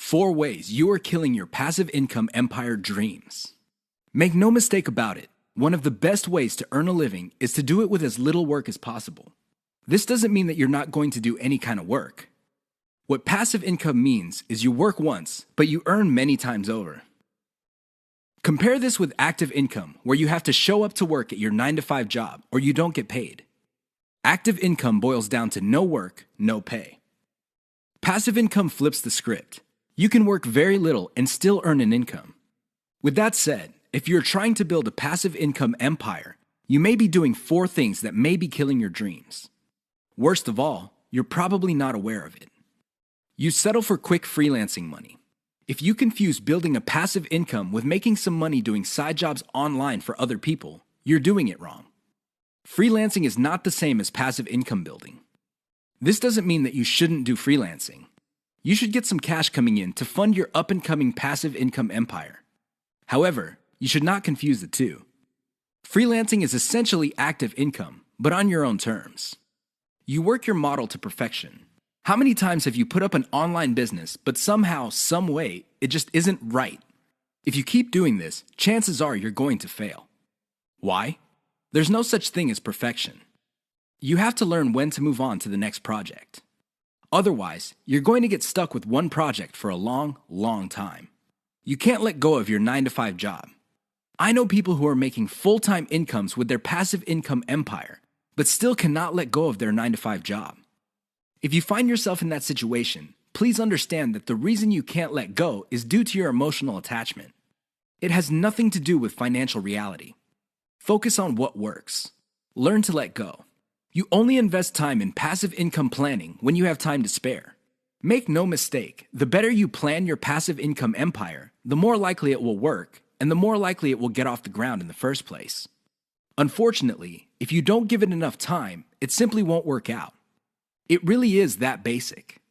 4 ways you are killing your passive income empire dreams. Make no mistake about it, one of the best ways to earn a living is to do it with as little work as possible. This doesn't mean that you're not going to do any kind of work. What passive income means is you work once, but you earn many times over. Compare this with active income, where you have to show up to work at your 9-to-5 job or you don't get paid. Active income boils down to no work, no pay. Passive income flips the script. You can work very little and still earn an income. With that said, if you're trying to build a passive income empire, you may be doing 4 things that may be killing your dreams. Worst of all, you're probably not aware of it. You settle for quick freelancing money. If you confuse building a passive income with making some money doing side jobs online for other people, you're doing it wrong. Freelancing is not the same as passive income building. This doesn't mean that you shouldn't do freelancing. You should get some cash coming in to fund your up-and-coming passive income empire. However, you should not confuse the two. Freelancing is essentially active income, but on your own terms. You work your model to perfection. How many times have you put up an online business, but somehow, some way, it just isn't right? If you keep doing this, chances are you're going to fail. Why? There's no such thing as perfection. You have to learn when to move on to the next project. Otherwise, you're going to get stuck with one project for a long, long time. You can't let go of your 9-to-5 job. I know people who are making full-time incomes with their passive income empire, but still cannot let go of their 9-to-5 job. If you find yourself in that situation, please understand that the reason you can't let go is due to your emotional attachment. It has nothing to do with financial reality. Focus on what works. Learn to let go. You only invest time in passive income planning when you have time to spare. Make no mistake, the better you plan your passive income empire, the more likely it will work, and the more likely it will get off the ground in the first place. Unfortunately, if you don't give it enough time, it simply won't work out. It really is that basic.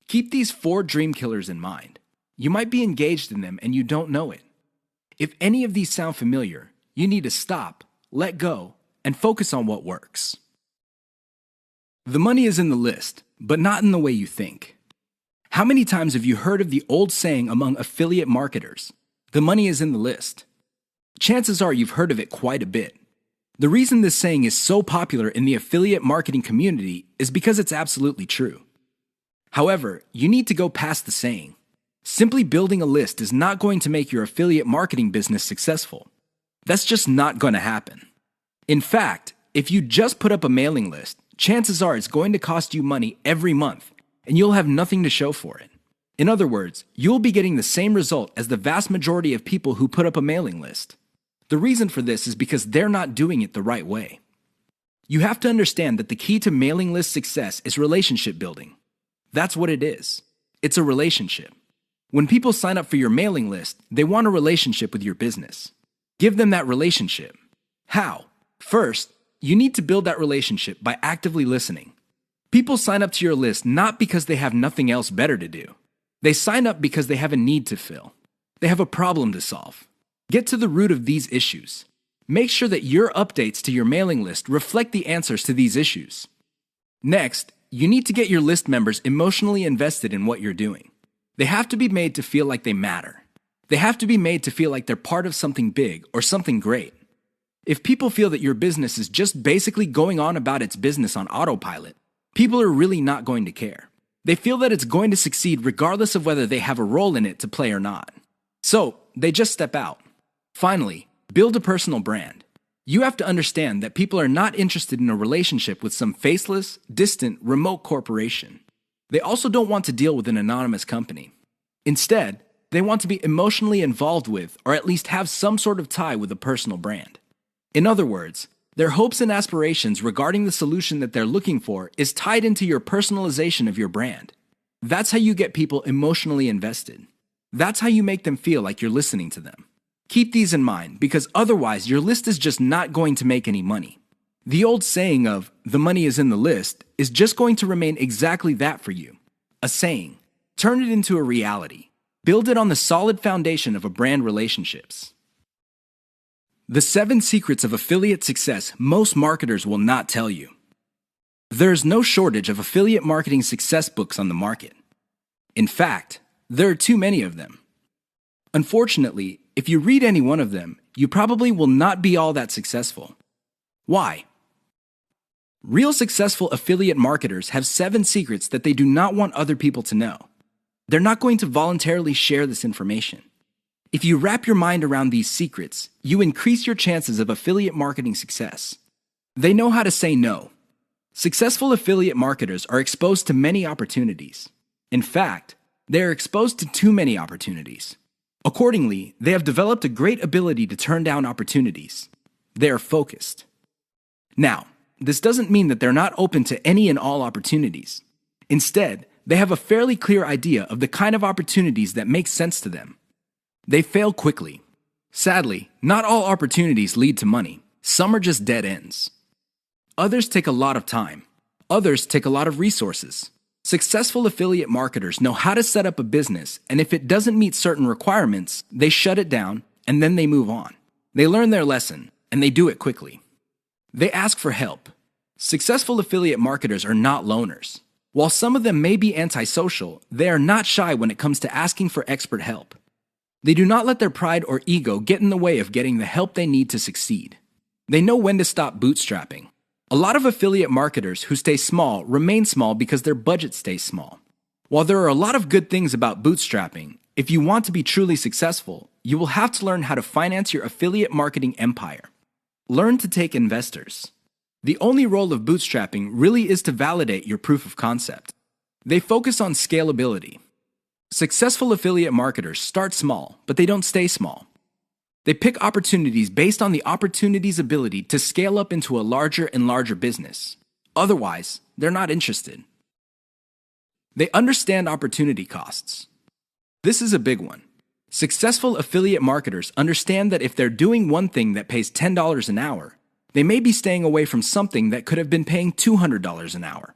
Keep these 4 dream killers in mind. You might be engaged in them and you don't know it. If any of these sound familiar, you need to stop, let go, and focus on what works. The money is in the list, but not in the way you think. How many times have you heard of the old saying among affiliate marketers, "The money is in the list"? Chances are you've heard of it quite a bit. The reason this saying is so popular in the affiliate marketing community is because it's absolutely true. However, you need to go past the saying. Simply building a list is not going to make your affiliate marketing business successful. That's just not going to happen. In fact, if you just put up a mailing list, chances are it's going to cost you money every month, and you'll have nothing to show for it. In other words, you'll be getting the same result as the vast majority of people who put up a mailing list. The reason for this is because they're not doing it the right way. You have to understand that the key to mailing list success is relationship building. That's what it is. It's a relationship. When people sign up for your mailing list, they want a relationship with your business. Give them that relationship. How? First, you need to build that relationship by actively listening. People sign up to your list not because they have nothing else better to do. They sign up because they have a need to fill. They have a problem to solve. Get to the root of these issues. Make sure that your updates to your mailing list reflect the answers to these issues. Next, you need to get your list members emotionally invested in what you're doing. They have to be made to feel like they matter. They have to be made to feel like they're part of something big or something great. If people feel that your business is just basically going on about its business on autopilot, people are really not going to care. They feel that it's going to succeed regardless of whether they have a role in it to play or not. So, they just step out. Finally, build a personal brand. You have to understand that people are not interested in a relationship with some faceless, distant, remote corporation. They also don't want to deal with an anonymous company. Instead, they want to be emotionally involved with, or at least have some sort of tie with a personal brand. In other words, their hopes and aspirations regarding the solution that they're looking for is tied into your personalization of your brand. That's how you get people emotionally invested. That's how you make them feel like you're listening to them. Keep these in mind, because otherwise your list is just not going to make any money. The old saying of, "the money is in the list," is just going to remain exactly that for you. A saying. Turn it into a reality. Build it on the solid foundation of a brand relationships. The 7 secrets of affiliate success most marketers will not tell you. There is no shortage of affiliate marketing success books on the market. In fact, There are too many of them. Unfortunately, if you read any one of them, you probably will not be all that successful. Why? Real successful affiliate marketers have 7 secrets that they do not want other people to know. They're not going to voluntarily share this information. If you wrap your mind around these secrets, you increase your chances of affiliate marketing success. They know how to say no. Successful affiliate marketers are exposed to many opportunities. In fact, they are exposed to too many opportunities. Accordingly, they have developed a great ability to turn down opportunities. They are focused. Now, this doesn't mean that they're not open to any and all opportunities. Instead, they have a fairly clear idea of the kind of opportunities that make sense to them. They fail quickly. Sadly, not all opportunities lead to money. Some are just dead ends. Others take a lot of time. Others take a lot of resources. Successful affiliate marketers know how to set up a business, and if it doesn't meet certain requirements, they shut it down and then they move on. They learn their lesson, and they do it quickly. They ask for help. Successful affiliate marketers are not loners. While some of them may be antisocial, they are not shy when it comes to asking for expert help. They do not let their pride or ego get in the way of getting the help they need to succeed. They know when to stop bootstrapping. A lot of affiliate marketers who stay small remain small because their budget stays small. While there are a lot of good things about bootstrapping, if you want to be truly successful, you will have to learn how to finance your affiliate marketing empire. Learn to take investors. The only role of bootstrapping really is to validate your proof of concept. They focus on scalability. Successful affiliate marketers start small, but they don't stay small. They pick opportunities based on the opportunity's ability to scale up into a larger and larger business. Otherwise, they're not interested. They understand opportunity costs. This is a big one. Successful affiliate marketers understand that if they're doing one thing that pays $10 an hour, they may be staying away from something that could have been paying $200 an hour.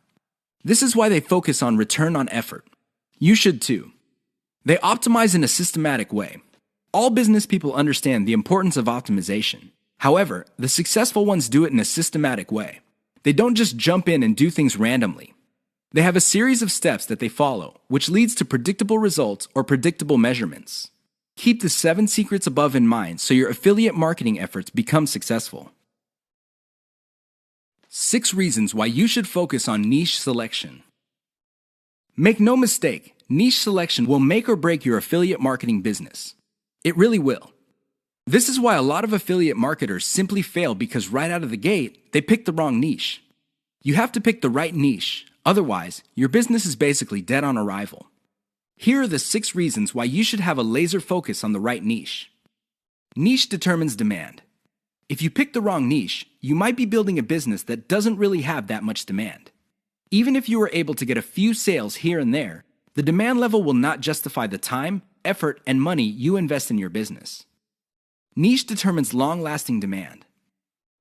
This is why they focus on return on effort. You should too. They optimize in a systematic way. All business people understand the importance of optimization. However, the successful ones do it in a systematic way. They don't just jump in and do things randomly. They have a series of steps that they follow, which leads to predictable results or predictable measurements. Keep the 7 secrets above in mind so your affiliate marketing efforts become successful. 6 reasons why you should focus on niche selection. Make no mistake, niche selection will make or break your affiliate marketing business. It really will. This is why a lot of affiliate marketers simply fail because right out of the gate, they pick the wrong niche. You have to pick the right niche, otherwise, your business is basically dead on arrival. Here are the 6 reasons why you should have a laser focus on the right niche. Niche determines demand. If you pick the wrong niche, you might be building a business that doesn't really have that much demand. Even if you were able to get a few sales here and there, the demand level will not justify the time, effort, and money you invest in your business. Niche determines long-lasting demand.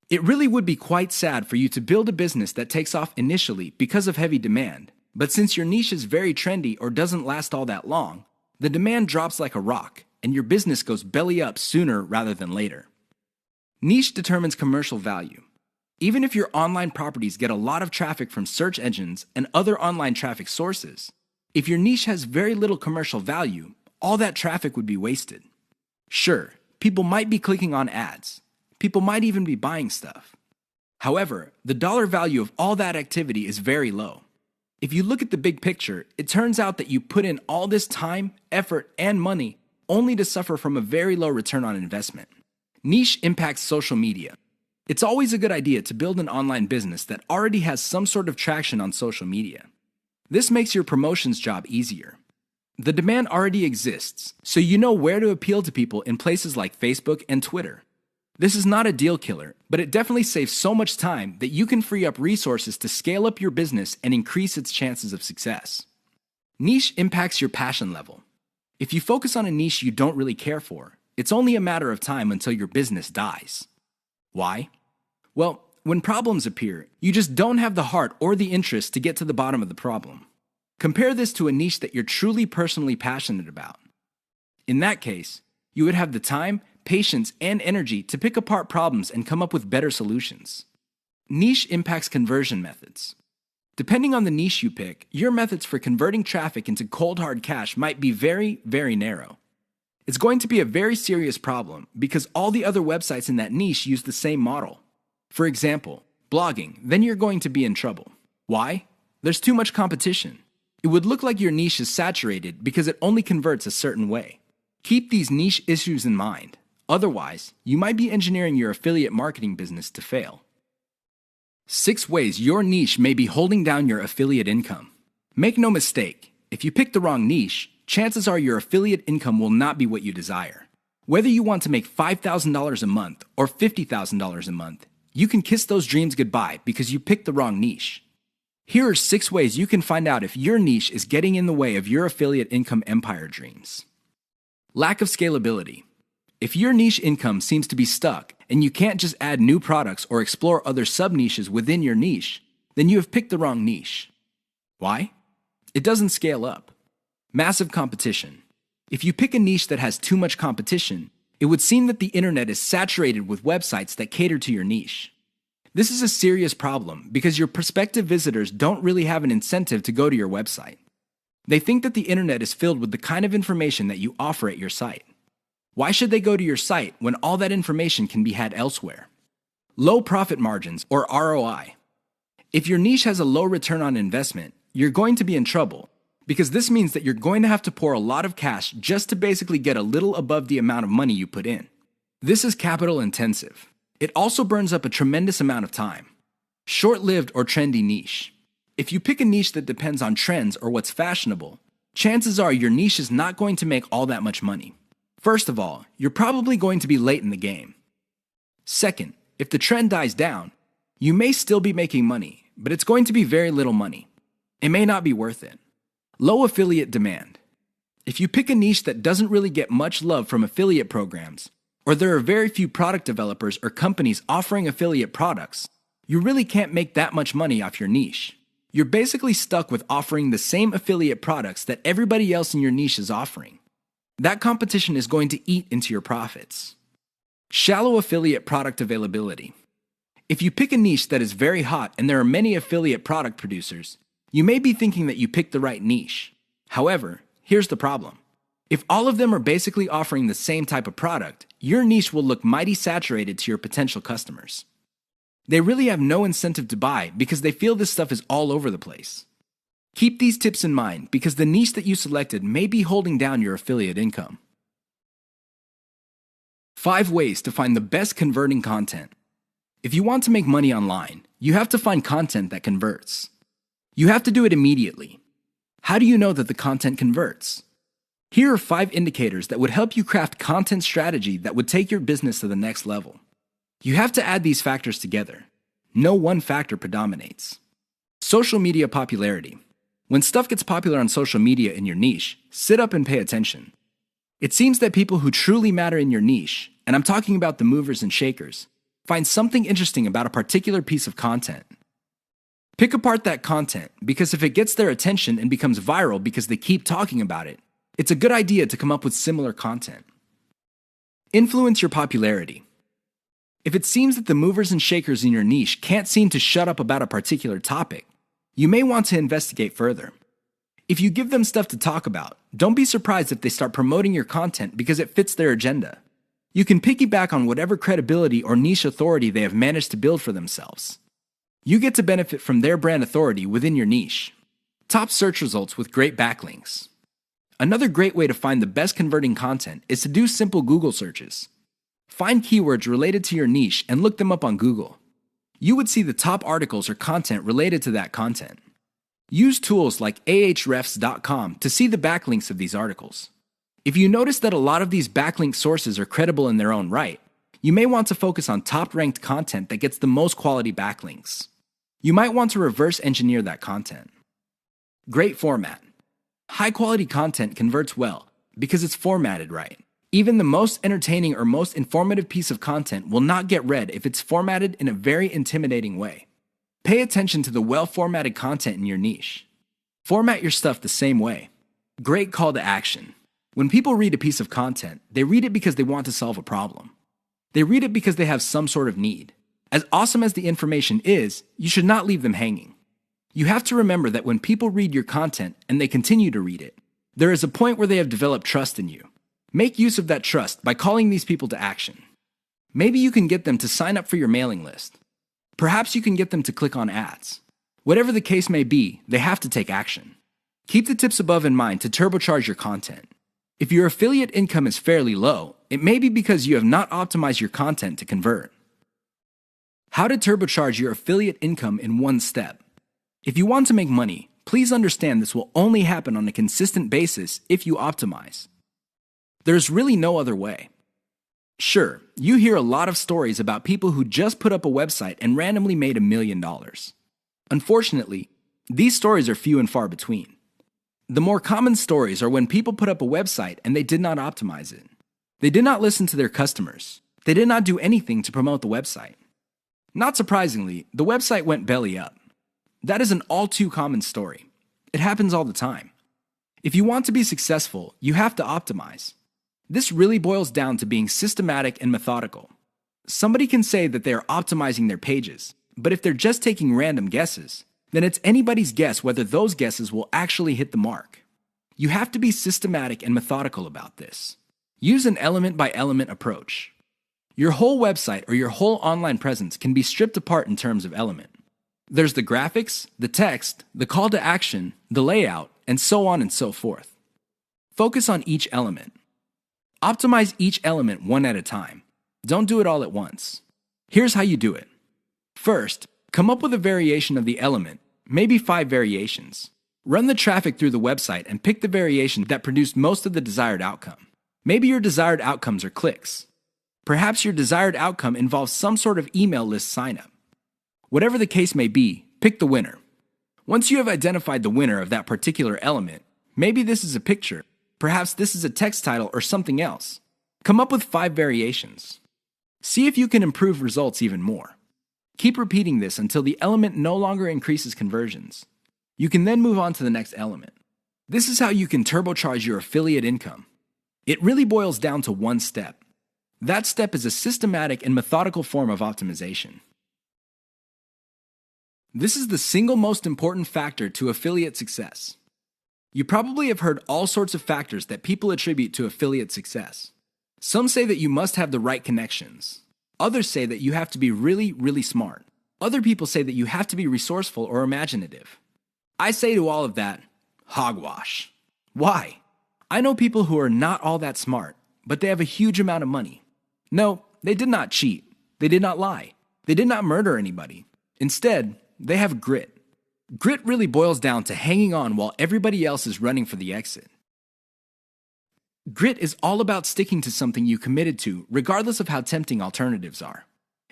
It really would be quite sad for you to build a business that takes off initially because of heavy demand, but since your niche is very trendy or doesn't last all that long, the demand drops like a rock, and your business goes belly up sooner rather than later. Niche determines commercial value. Even if your online properties get a lot of traffic from search engines and other online traffic sources, if your niche has very little commercial value, all that traffic would be wasted. Sure, people might be clicking on ads. People might even be buying stuff. However, the dollar value of all that activity is very low. If you look at the big picture, it turns out that you put in all this time, effort, and money only to suffer from a very low return on investment. Niche impacts social media. It's always a good idea to build an online business that already has some sort of traction on social media. This makes your promotions job easier. The demand already exists, so you know where to appeal to people in places like Facebook and Twitter. This is not a deal killer, but it definitely saves so much time that you can free up resources to scale up your business and increase its chances of success. Niche impacts your passion level. If you focus on a niche you don't really care for, it's only a matter of time until your business dies. Why? Well, when problems appear, you just don't have the heart or the interest to get to the bottom of the problem. Compare this to a niche that you're truly personally passionate about. In that case, you would have the time, patience, and energy to pick apart problems and come up with better solutions. Niche impacts conversion methods. Depending on the niche you pick, your methods for converting traffic into cold hard cash might be very, very narrow. It's going to be a very serious problem because all the other websites in that niche use the same model. For example, blogging, then you're going to be in trouble. Why? There's too much competition. It would look like your niche is saturated because it only converts a certain way. Keep these niche issues in mind. Otherwise, you might be engineering your affiliate marketing business to fail. 6 ways your niche may be holding down your affiliate income. Make no mistake, if you pick the wrong niche, chances are your affiliate income will not be what you desire. Whether you want to make $5,000 a month or $50,000 a month, you can kiss those dreams goodbye because you picked the wrong niche. Here are 6 ways you can find out if your niche is getting in the way of your affiliate income empire dreams. Lack of scalability. If your niche income seems to be stuck and you can't just add new products or explore other sub-niches within your niche, then you have picked the wrong niche. Why? It doesn't scale up. Massive competition. If you pick a niche that has too much competition, it would seem that the internet is saturated with websites that cater to your niche. This is a serious problem because your prospective visitors don't really have an incentive to go to your website. They think that the internet is filled with the kind of information that you offer at your site. Why should they go to your site when all that information can be had elsewhere? Low profit margins, or ROI. If your niche has a low return on investment, you're going to be in trouble because this means that you're going to have to pour a lot of cash just to basically get a little above the amount of money you put in. This is capital intensive. It also burns up a tremendous amount of time. Short-lived or trendy niche. If you pick a niche that depends on trends or what's fashionable, chances are your niche is not going to make all that much money. First of all, you're probably going to be late in the game. Second, if the trend dies down, you may still be making money, but it's going to be very little money. It may not be worth it. Low affiliate demand. If you pick a niche that doesn't really get much love from affiliate programs, or there are very few product developers or companies offering affiliate products, you really can't make that much money off your niche. You're basically stuck with offering the same affiliate products that everybody else in your niche is offering. That competition is going to eat into your profits. Shallow affiliate product availability. If you pick a niche that is very hot and there are many affiliate product producers, you may be thinking that you picked the right niche. However, here's the problem. If all of them are basically offering the same type of product, your niche will look mighty saturated to your potential customers. They really have no incentive to buy because they feel this stuff is all over the place. Keep these tips in mind because the niche that you selected may be holding down your affiliate income. 5 ways to find the best converting content. If you want to make money online, you have to find content that converts. You have to do it immediately. How do you know that the content converts? Here are 5 indicators that would help you craft content strategy that would take your business to the next level. You have to add these factors together. No one factor predominates. Social media popularity. When stuff gets popular on social media in your niche, sit up and pay attention. It seems that people who truly matter in your niche, and I'm talking about the movers and shakers, find something interesting about a particular piece of content. Pick apart that content because if it gets their attention and becomes viral because they keep talking about it, it's a good idea to come up with similar content. Influence your popularity. If it seems that the movers and shakers in your niche can't seem to shut up about a particular topic, you may want to investigate further. If you give them stuff to talk about, don't be surprised if they start promoting your content because it fits their agenda. You can piggyback on whatever credibility or niche authority they have managed to build for themselves. You get to benefit from their brand authority within your niche. Top search results with great backlinks. Another great way to find the best converting content is to do simple Google searches. Find keywords related to your niche and look them up on Google. You would see the top articles or content related to that content. Use tools like ahrefs.com to see the backlinks of these articles. If you notice that a lot of these backlink sources are credible in their own right, you may want to focus on top-ranked content that gets the most quality backlinks. You might want to reverse engineer that content. Great format. High-quality content converts well because it's formatted right. Even the most entertaining or most informative piece of content will not get read if it's formatted in a very intimidating way. Pay attention to the well-formatted content in your niche. Format your stuff the same way. Great call to action. When people read a piece of content, they read it because they want to solve a problem. They read it because they have some sort of need. As awesome as the information is, you should not leave them hanging. You have to remember that when people read your content and they continue to read it, there is a point where they have developed trust in you. Make use of that trust by calling these people to action. Maybe you can get them to sign up for your mailing list. Perhaps you can get them to click on ads. Whatever the case may be, they have to take action. Keep the tips above in mind to turbocharge your content. If your affiliate income is fairly low, it may be because you have not optimized your content to convert. How to turbocharge your affiliate income in one step. If you want to make money, please understand this will only happen on a consistent basis if you optimize. There's really no other way. Sure, you hear a lot of stories about people who just put up a website and randomly made $1 million. Unfortunately, these stories are few and far between. The more common stories are when people put up a website and they did not optimize it. They did not listen to their customers. They did not do anything to promote the website. Not surprisingly, the website went belly up. That is an all too common story. It happens all the time. If you want to be successful, you have to optimize. This really boils down to being systematic and methodical. Somebody can say that they are optimizing their pages, but if they're just taking random guesses, then it's anybody's guess whether those guesses will actually hit the mark. You have to be systematic and methodical about this. Use an element-by-element approach. Your whole website or your whole online presence can be stripped apart in terms of element. There's the graphics, the text, the call to action, the layout, and so on and so forth. Focus on each element. Optimize each element one at a time. Don't do it all at once. Here's how you do it. First, come up with a variation of the element, maybe 5 variations. Run the traffic through the website and pick the variation that produced most of the desired outcome. Maybe your desired outcomes are clicks. Perhaps your desired outcome involves some sort of email list sign-up. Whatever the case may be, pick the winner. Once you have identified the winner of that particular element, maybe this is a picture, perhaps this is a text title or something else. Come up with 5 variations. See if you can improve results even more. Keep repeating this until the element no longer increases conversions. You can then move on to the next element. This is how you can turbocharge your affiliate income. It really boils down to one step. That step is a systematic and methodical form of optimization. This is the single most important factor to affiliate success. You probably have heard all sorts of factors that people attribute to affiliate success. Some say that you must have the right connections. Others say that you have to be really, really smart. Other people say that you have to be resourceful or imaginative. I say to all of that, hogwash. Why? I know people who are not all that smart, but they have a huge amount of money. No, they did not cheat. They did not lie. They did not murder anybody. Instead, they have grit. Grit really boils down to hanging on while everybody else is running for the exit. Grit is all about sticking to something you committed to, regardless of how tempting alternatives are.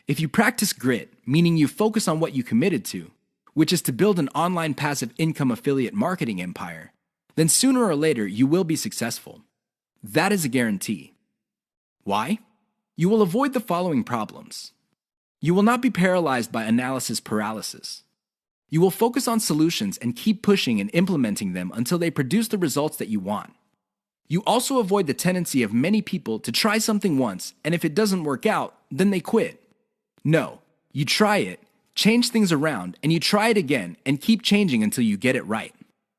If you practice grit, meaning you focus on what you committed to, which is to build an online passive income affiliate marketing empire, then sooner or later you will be successful. That is a guarantee. Why? You will avoid the following problems. You will not be paralyzed by analysis paralysis. You will focus on solutions and keep pushing and implementing them until they produce the results that you want. You also avoid the tendency of many people to try something once, and if it doesn't work out, then they quit. No, you try it, change things around, and you try it again and keep changing until you get it right.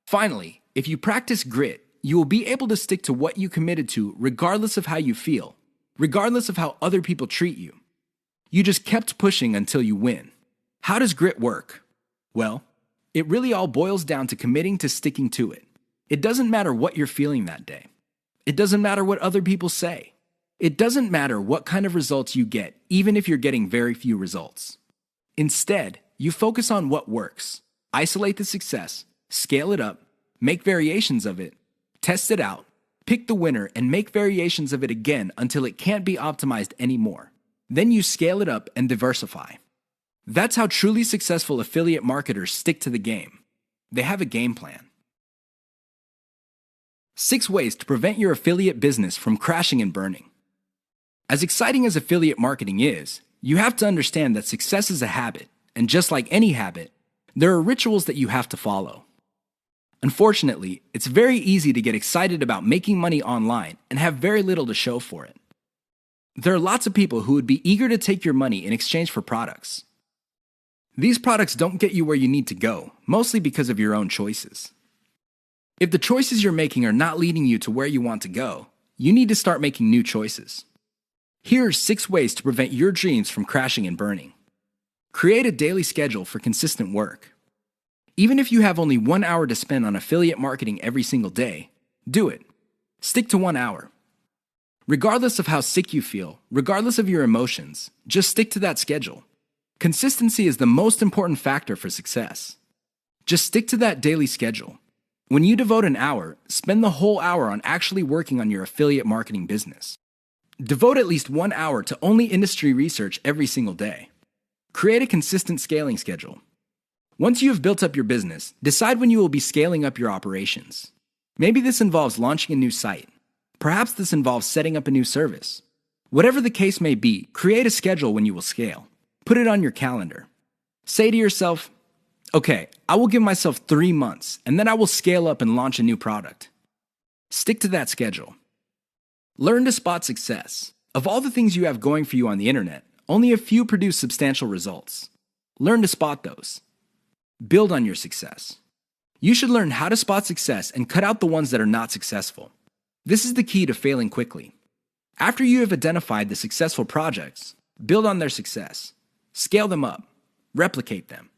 Finally, if you practice grit, you will be able to stick to what you committed to regardless of how you feel, regardless of how other people treat you. You just kept pushing until you win. How does grit work? Well, it really all boils down to committing to sticking to it. It doesn't matter what you're feeling that day. It doesn't matter what other people say. It doesn't matter what kind of results you get, even if you're getting very few results. Instead, you focus on what works. Isolate the success, scale it up, make variations of it, test it out, pick the winner, and make variations of it again until it can't be optimized anymore. Then you scale it up and diversify. That's how truly successful affiliate marketers stick to the game. They have a game plan. 6 ways to prevent your affiliate business from crashing and burning. As exciting as affiliate marketing is, you have to understand that success is a habit, and just like any habit, there are rituals that you have to follow. Unfortunately, it's very easy to get excited about making money online and have very little to show for it. There are lots of people who would be eager to take your money in exchange for products. These products don't get you where you need to go, mostly because of your own choices. If the choices you're making are not leading you to where you want to go, you need to start making new choices. Here are 6 ways to prevent your dreams from crashing and burning. Create a daily schedule for consistent work. Even if you have only 1 hour to spend on affiliate marketing every single day, do it. Stick to 1 hour. Regardless of how sick you feel, regardless of your emotions, just stick to that schedule. Consistency is the most important factor for success. Just stick to that daily schedule. When you devote an hour, spend the whole hour on actually working on your affiliate marketing business. Devote at least 1 hour to only industry research every single day. Create a consistent scaling schedule. Once you have built up your business, decide when you will be scaling up your operations. Maybe this involves launching a new site. Perhaps this involves setting up a new service. Whatever the case may be, create a schedule when you will scale. Put it on your calendar. Say to yourself, okay, I will give myself 3 months, and then I will scale up and launch a new product. Stick to that schedule. Learn to spot success. Of all the things you have going for you on the internet, only a few produce substantial results. Learn to spot those. Build on your success. You should learn how to spot success and cut out the ones that are not successful. This is the key to failing quickly. After you have identified the successful projects, build on their success. Scale them up. Replicate them.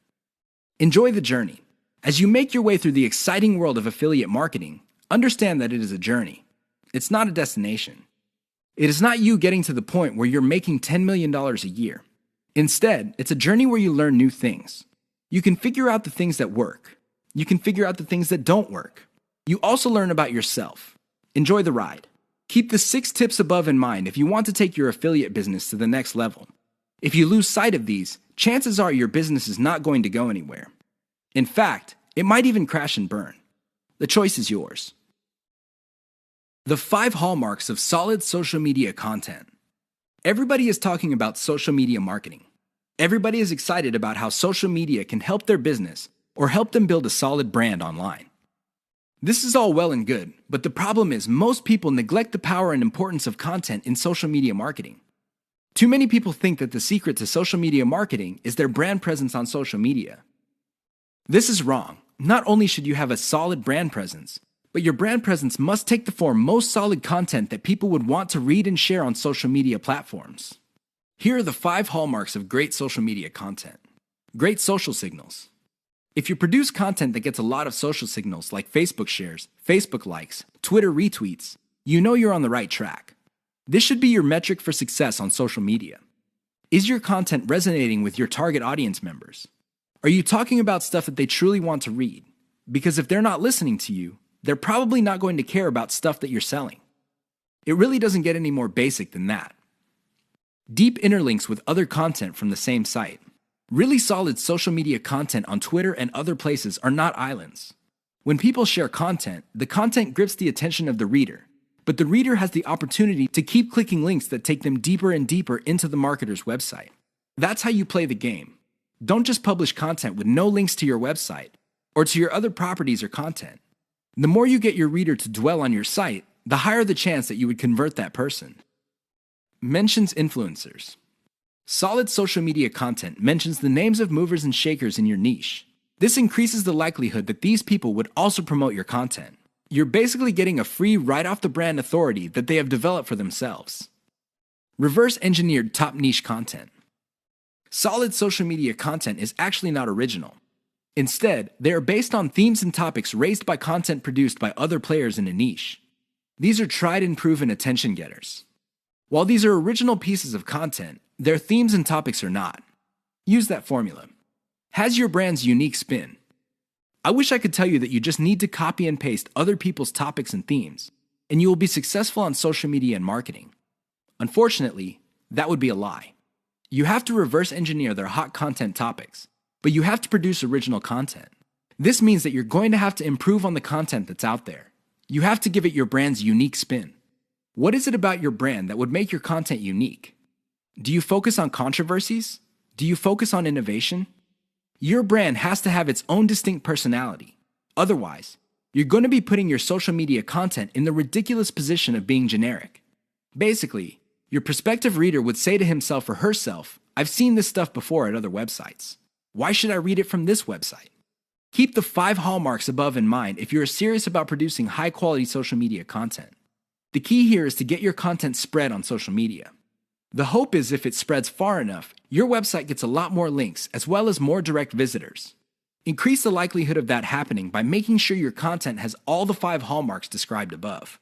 Enjoy the journey. As you make your way through the exciting world of affiliate marketing, understand that it is a journey. It's not a destination. It is not you getting to the point where you're making $10 million a year. Instead, it's a journey where you learn new things. You can figure out the things that work. You can figure out the things that don't work. You also learn about yourself. Enjoy the ride. Keep the 6 tips above in mind if you want to take your affiliate business to the next level. If you lose sight of these, chances are your business is not going to go anywhere. In fact, it might even crash and burn. The choice is yours. The 5 hallmarks of solid social media content. Everybody is talking about social media marketing. Everybody is excited about how social media can help their business or help them build a solid brand online. This is all well and good, but the problem is most people neglect the power and importance of content in social media marketing. Too many people think that the secret to social media marketing is their brand presence on social media. This is wrong. Not only should you have a solid brand presence, but your brand presence must take the form most solid content that people would want to read and share on social media platforms. Here are the 5 hallmarks of great social media content. Great social signals. If you produce content that gets a lot of social signals like Facebook shares, Facebook likes, Twitter retweets, you know you're on the right track. This should be your metric for success on social media. Is your content resonating with your target audience members? Are you talking about stuff that they truly want to read? Because if they're not listening to you, they're probably not going to care about stuff that you're selling. It really doesn't get any more basic than that. Deep interlinks with other content from the same site. Really solid social media content on Twitter and other places are not islands. When people share content, the content grips the attention of the reader, but the reader has the opportunity to keep clicking links that take them deeper and deeper into the marketer's website. That's how you play the game. Don't just publish content with no links to your website or to your other properties or content. The more you get your reader to dwell on your site, the higher the chance that you would convert that person. Mentions influencers. Solid social media content mentions the names of movers and shakers in your niche. This increases the likelihood that these people would also promote your content. You're basically getting a free right-off-the-brand authority that they have developed for themselves. Reverse-engineered top niche content. Solid social media content is actually not original. Instead, they are based on themes and topics raised by content produced by other players in a niche. These are tried and proven attention getters. While these are original pieces of content, their themes and topics are not. Use that formula. Has your brand's unique spin. I wish I could tell you that you just need to copy and paste other people's topics and themes, and you will be successful on social media and marketing. Unfortunately, that would be a lie. You have to reverse engineer their hot content topics, but you have to produce original content. This means that you're going to have to improve on the content that's out there. You have to give it your brand's unique spin. What is it about your brand that would make your content unique? Do you focus on controversies? Do you focus on innovation? Your brand has to have its own distinct personality. Otherwise, you're going to be putting your social media content in the ridiculous position of being generic. Basically, your prospective reader would say to himself or herself, I've seen this stuff before at other websites. Why should I read it from this website? Keep the 5 hallmarks above in mind if you're serious about producing high-quality social media content. The key here is to get your content spread on social media. The hope is if it spreads far enough, your website gets a lot more links as well as more direct visitors. Increase the likelihood of that happening by making sure your content has all the 5 hallmarks described above.